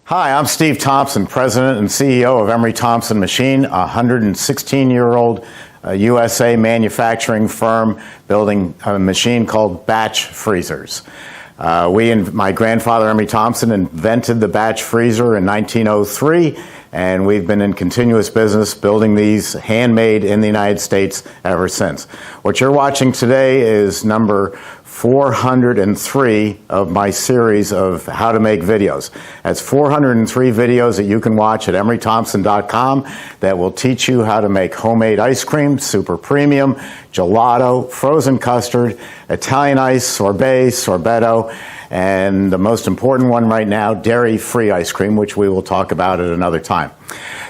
Hi, I'm Steve Thompson, President and CEO of Emery Thompson Machine, a 116-year-old USA manufacturing firm building a machine called batch freezers. My grandfather, Emery Thompson, invented the batch freezer in 1903, and we've been in continuous business building these handmade in the United States ever since. What you're watching today is number 403 of my series of how to make videos. That's 403 videos that you can watch at emerythompson.com that will teach you how to make homemade ice cream, super premium, gelato, frozen custard, Italian ice, sorbet, sorbetto, and the most important one right now, dairy-free ice cream, which we will talk about at another time.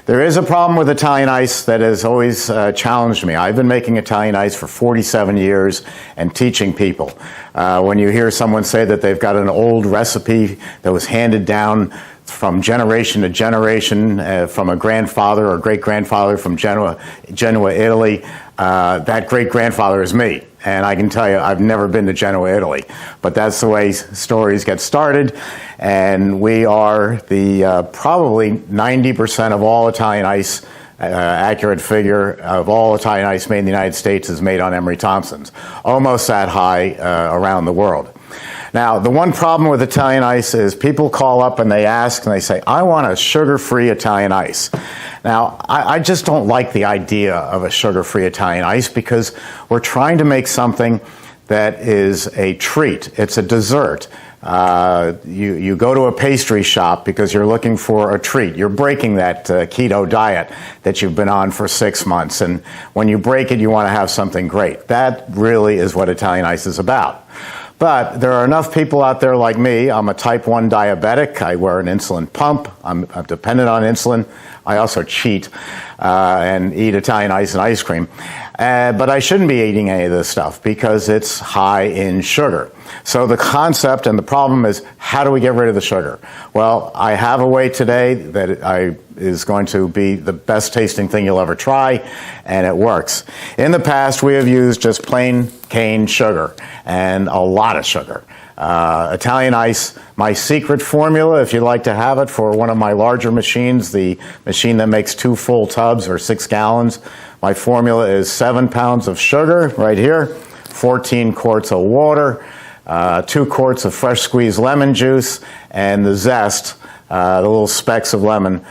There is a problem with Italian ice that has always challenged me. I've been making Italian ice for 47 years and teaching people. When you hear someone say that they've got an old recipe that was handed down from generation to generation from a grandfather or great-grandfather from Genoa, Italy, that great-grandfather is me. And I can tell you, I've never been to Genoa, Italy. But that's the way stories get started. And we are the probably 90% of all Italian ice, accurate figure of all Italian ice made in the United States is made on Emery Thompson's. Almost that high around the world. Now, the one problem with Italian ice is people call up and they ask and they say, I want a sugar-free Italian ice. Now, I just don't like the idea of a sugar-free Italian ice because we're trying to make something that is a treat. It's a dessert. You go to a pastry shop because you're looking for a treat. You're breaking that keto diet that you've been on for 6 months. And when you break it, you want to have something great. That really is what Italian ice is about. But there are enough people out there like me. I'm a type 1 diabetic. I wear an insulin pump. I'm dependent on insulin. I also cheat and eat Italian ice and ice cream. But I shouldn't be eating any of this stuff because it's high in sugar. So the concept and the problem is, how do we get rid of the sugar? Well, I have a way today that is going to be the best tasting thing you'll ever try, and it works. In the past, we have used just plain cane sugar and a lot of sugar. Italian ice, my secret formula, if you'd like to have it for one of my larger machines, the machine that makes 2 full tubs or 6 gallons, my formula is 7 pounds of sugar right here, 14 quarts of water, 2 quarts of fresh squeezed lemon juice, and the zest, the little specks of lemon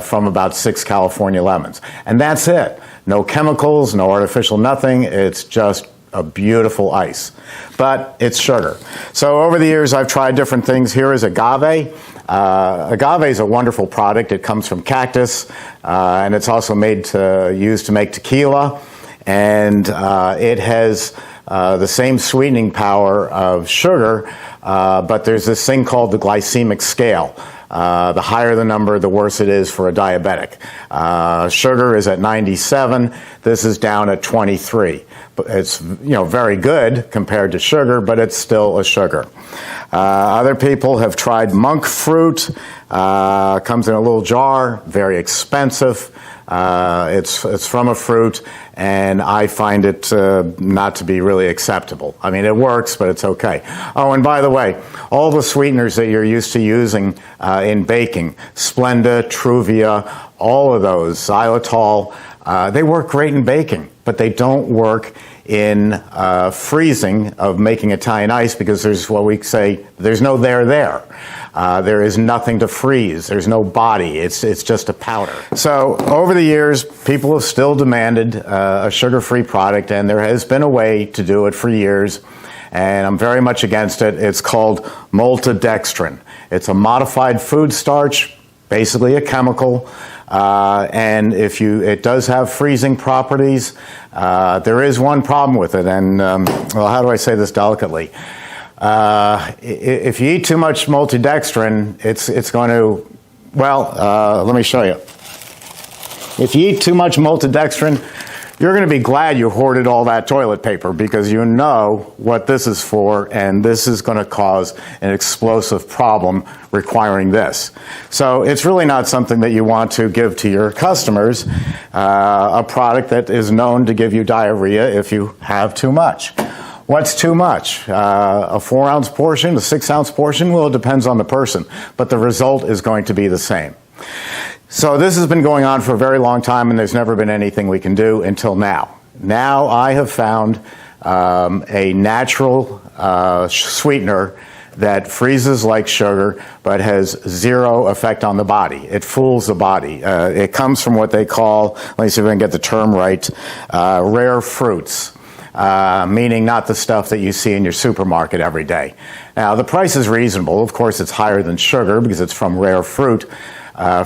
from about 6 California lemons. And that's it. No chemicals, no artificial nothing. It's just a beautiful ice. But it's sugar. So over the years, I've tried different things. Here is agave. Agave is a wonderful product. It comes from cactus, and it's also used to make tequila. And it has the same sweetening power of sugar, but there's this thing called the glycemic scale. The higher the number, the worse it is for a diabetic. Sugar is at 97. This is down at 23. It's very good compared to sugar, but it's still a sugar. Other people have tried monk fruit. Comes in a little jar, very expensive. It's from a fruit, and I find it not to be really acceptable. I mean, it works, but it's okay. Oh, and by the way, all the sweeteners that you're used to using in baking, Splenda, Truvia, all of those, xylitol, they work great in baking, but they don't work in freezing of making Italian ice because there's what we say, there's no there. There is nothing to freeze. There's no body. It's just a powder. So over the years, people have still demanded a sugar-free product, and there has been a way to do it for years, and I'm very much against it. It's called Malta Dextran. It's a modified food starch, basically a chemical, and it does have freezing properties. There is one problem with it, and well, how do I say this delicately? If you eat too much maltodextrin, it's going to, well, let me show you. If you eat too much maltodextrin, you're going to be glad you hoarded all that toilet paper because you know what this is for, and this is going to cause an explosive problem requiring this. So it's really not something that you want to give to your customers, a product that is known to give you diarrhea if you have too much. What's too much? A 4-ounce portion, a 6-ounce portion? Well, it depends on the person, but the result is going to be the same. So this has been going on for a very long time, and there's never been anything we can do until now. Now I have found a natural sweetener that freezes like sugar but has zero effect on the body. It fools the body. It comes from what they call, let me see if I can get the term right, rare fruits. Meaning not the stuff that you see in your supermarket every day. Now, the price is reasonable. Of course, it's higher than sugar because it's from rare fruits, a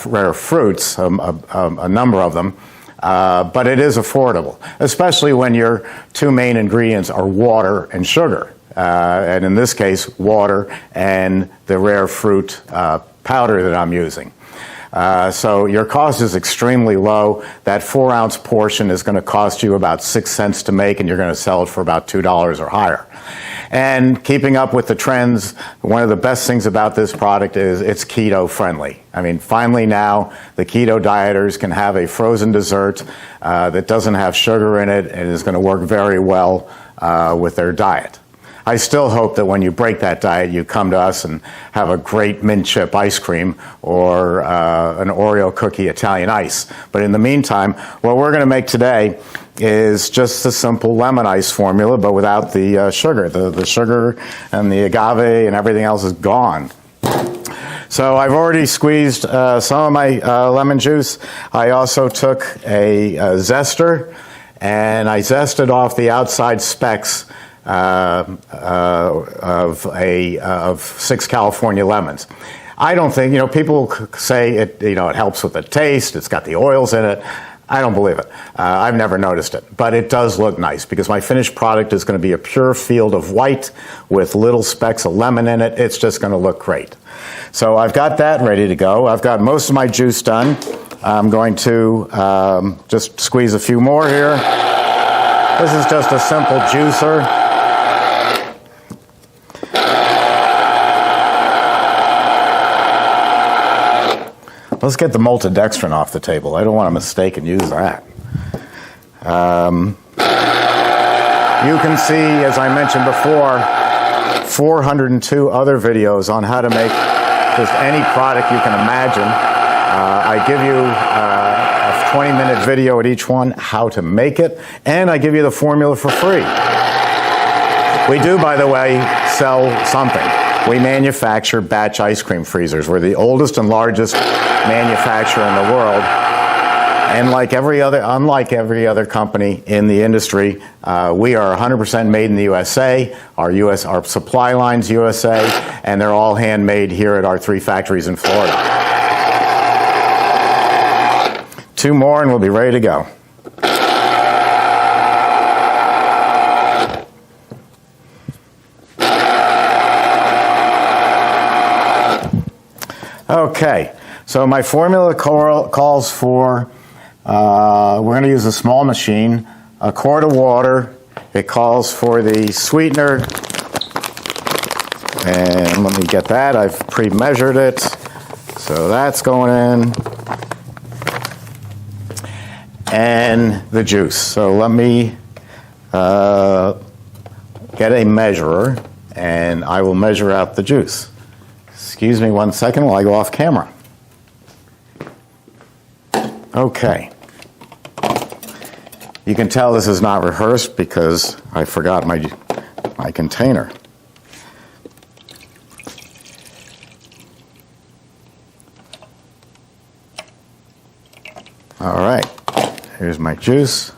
number of them. But it is affordable, especially when your two main ingredients are water and sugar. And in this case, water and the rare fruit powder that I'm using. So your cost is extremely low. That 4-ounce portion is going to cost you about 6 cents to make, and you're going to sell it for about $2 or higher. And keeping up with the trends, one of the best things about this product is it's keto friendly. I mean, finally now, the keto dieters can have a frozen dessert that doesn't have sugar in it and is going to work very well with their diet. I still hope that when you break that diet, you come to us and have a great mint chip ice cream or an Oreo cookie Italian ice. But in the meantime, what we're going to make today is just a simple lemon ice formula, but without the sugar. The sugar and the agave and everything else is gone. So I've already squeezed some of my lemon juice. I also took a zester, and I zested off the outside specks of 6 California lemons. I don't think, people say it, it helps with the taste, it's got the oils in it. I don't believe it. I've never noticed it, but it does look nice because my finished product is going to be a pure field of white with little specks of lemon in it. It's just going to look great. So I've got that ready to go. I've got most of my juice done. I'm going to just squeeze a few more here. This is just a simple juicer. Let's get the Malta Dextran off the table. I don't want to mistake and use that. You can see, as I mentioned before, 402 other videos on how to make just any product you can imagine. I give you a 20-minute video at each one, how to make it, and I give you the formula for free. We do, by the way, sell something. We manufacture batch ice cream freezers. We're the oldest and largest manufacturer in the world. And unlike every other company in the industry, we are 100% made in the USA. Our supply line's USA, and they're all handmade here at our 3 factories in Florida. 2 more and we'll be ready to go. Okay, so my formula calls for, we're going to use a small machine, a quart of water. It calls for the sweetener, and let me get that. I've pre-measured it, so that's going in. And the juice. So let me get a measurer, and I will measure out the juice. Excuse me 1 second while I go off camera. Okay. You can tell this is not rehearsed because I forgot my container. All right. Here's my juice.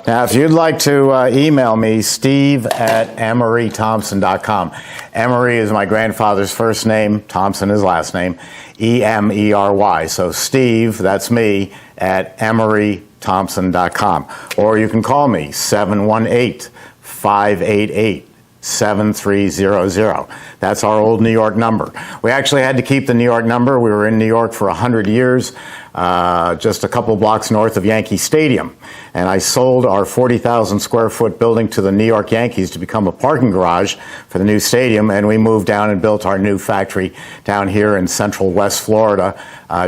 Now, if you'd like to email me, steve@emerythompson.com. Emery is my grandfather's first name. Thompson is last name. E-M-E-R-Y. So Steve, that's me, at emerythompson.com. Or you can call me, 718-588 7300. That's our old New York number. We actually had to keep the New York number. We were in New York for 100 years, just a couple blocks north of Yankee Stadium. And I sold our 40,000 square foot building to the New York Yankees to become a parking garage for the new stadium. And we moved down and built our new factory down here in central West Florida,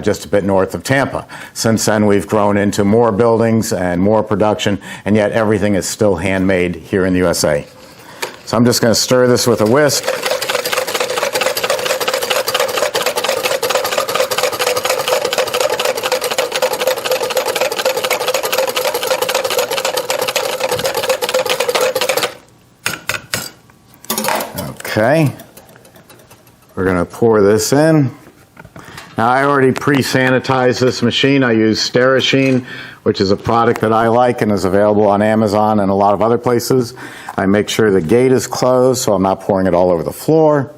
just a bit north of Tampa. Since then, we've grown into more buildings and more production, and yet everything is still handmade here in the USA. So I'm just going to stir this with a whisk. Okay. We're going to pour this in. Now, I already pre-sanitized this machine. I use Sterashine, which is a product that I like and is available on Amazon and a lot of other places. I make sure the gate is closed so I'm not pouring it all over the floor.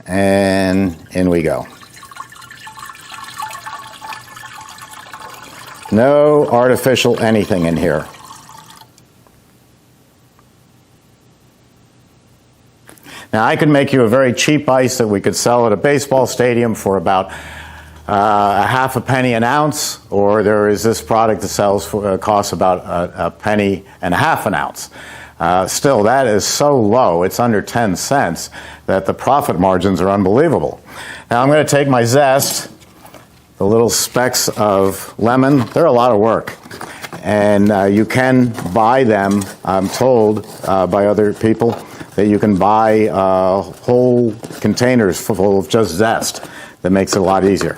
And in we go. No artificial anything in here. Now, I could make you a very cheap ice that we could sell at a baseball stadium for about a half a penny an ounce, or there is this product that sells for costs about a penny and a half an ounce. Still, that is so low, it's under 10 cents, that the profit margins are unbelievable. Now, I'm going to take my zest, the little specks of lemon. They're a lot of work. And you can buy them, I'm told, by other people, that you can buy whole containers full of just zest. That makes it a lot easier.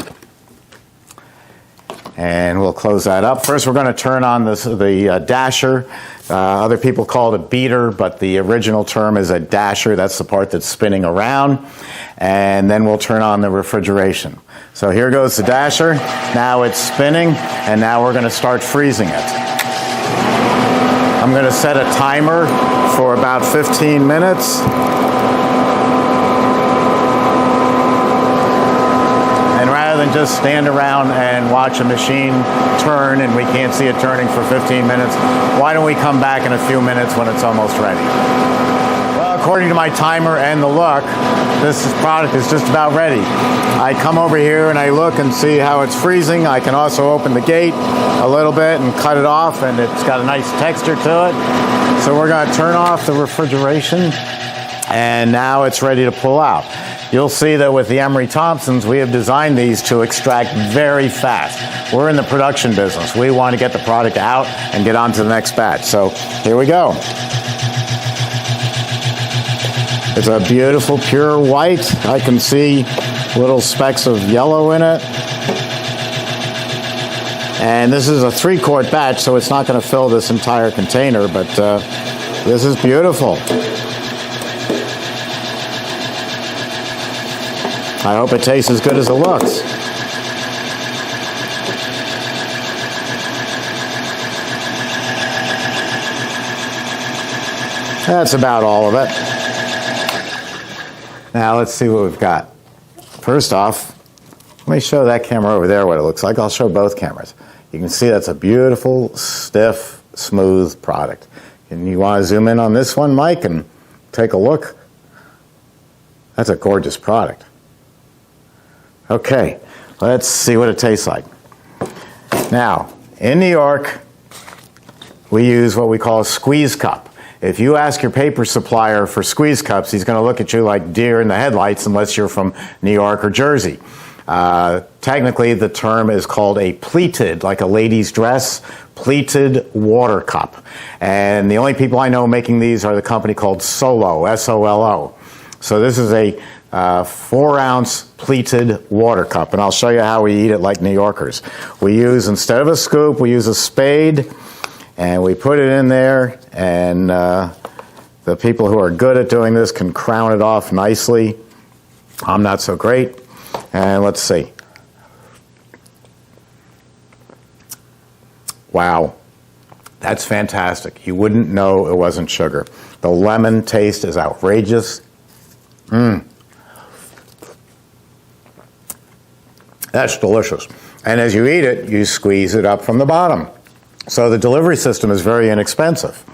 And we'll close that up. First, we're going to turn on the dasher. Other people call it a beater, but the original term is a dasher. That's the part that's spinning around. And then we'll turn on the refrigeration. So here goes the dasher. Now it's spinning, and now we're going to start freezing it. I'm going to set a timer for about 15 minutes. And rather than just stand around and watch a machine turn and we can't see it turning for 15 minutes, why don't we come back in a few minutes when it's almost ready? Well, according to my timer and the look, this product is just about ready. I come over here and I look and see how it's freezing. I can also open the gate a little bit and cut it off, and it's got a nice texture to it. So we're going to turn off the refrigeration, and now it's ready to pull out. You'll see that with the Emery Thompsons, we have designed these to extract very fast. We're in the production business. We want to get the product out and get on to the next batch. So here we go. It's a beautiful, pure white. I can see little specks of yellow in it. And this is a 3-quart batch, so it's not going to fill this entire container, but this is beautiful. I hope it tastes as good as it looks. That's about all of it. Now let's see what we've got. First off, let me show that camera over there what it looks like. I'll show both cameras. You can see that's a beautiful, stiff, smooth product. And you want to zoom in on this one, Mike, and take a look? That's a gorgeous product. Okay, let's see what it tastes like. Now, in New York, we use what we call a squeeze cup. If you ask your paper supplier for squeeze cups, he's going to look at you like deer in the headlights unless you're from New York or Jersey. Technically, the term is called a pleated, like a lady's dress, pleated water cup. And the only people I know making these are the company called Solo, S-O-L-O. So this is a 4-ounce pleated water cup, and I'll show you how we eat it like New Yorkers. We use, instead of a scoop, we use a spade, and we put it in there, and the people who are good at doing this can crown it off nicely. I'm not so great. And let's see. Wow, that's fantastic. You wouldn't know it wasn't sugar. The lemon taste is outrageous. That's delicious. And as you eat it, you squeeze it up from the bottom. So the delivery system is very inexpensive.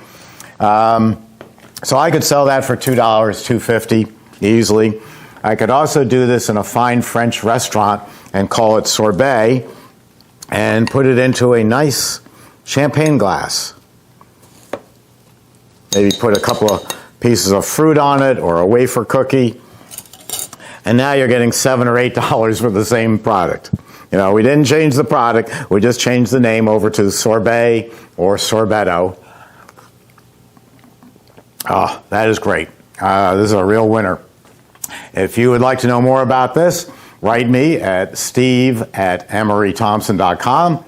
So I could sell that for $2, $2.50 easily. I could also do this in a fine French restaurant and call it sorbet and put it into a nice champagne glass. Maybe put a couple of pieces of fruit on it or a wafer cookie. And now you're getting $7 or $8 for the same product. You know, we didn't change the product, we just changed the name over to sorbet or sorbetto. Oh, that is great. This is a real winner. If you would like to know more about this, write me at steve@emerythompson.com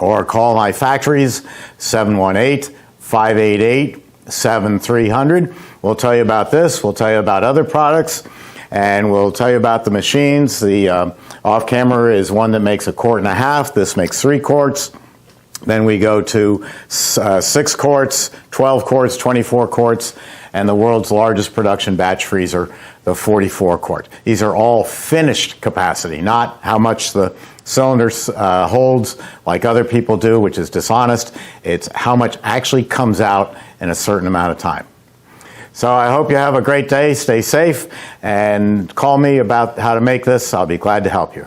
or call my factories, 718-588-7300. We'll tell you about this, we'll tell you about other products, and we'll tell you about the machines. The off-camera is one that makes 1.5 quarts. This makes 3 quarts. Then we go to 6 quarts, 12 quarts, 24 quarts, and the world's largest production batch freezer, the 44 quart. These are all finished capacity, not how much the cylinder holds like other people do, which is dishonest. It's how much actually comes out in a certain amount of time. So I hope you have a great day, stay safe, and call me about how to make this. I'll be glad to help you.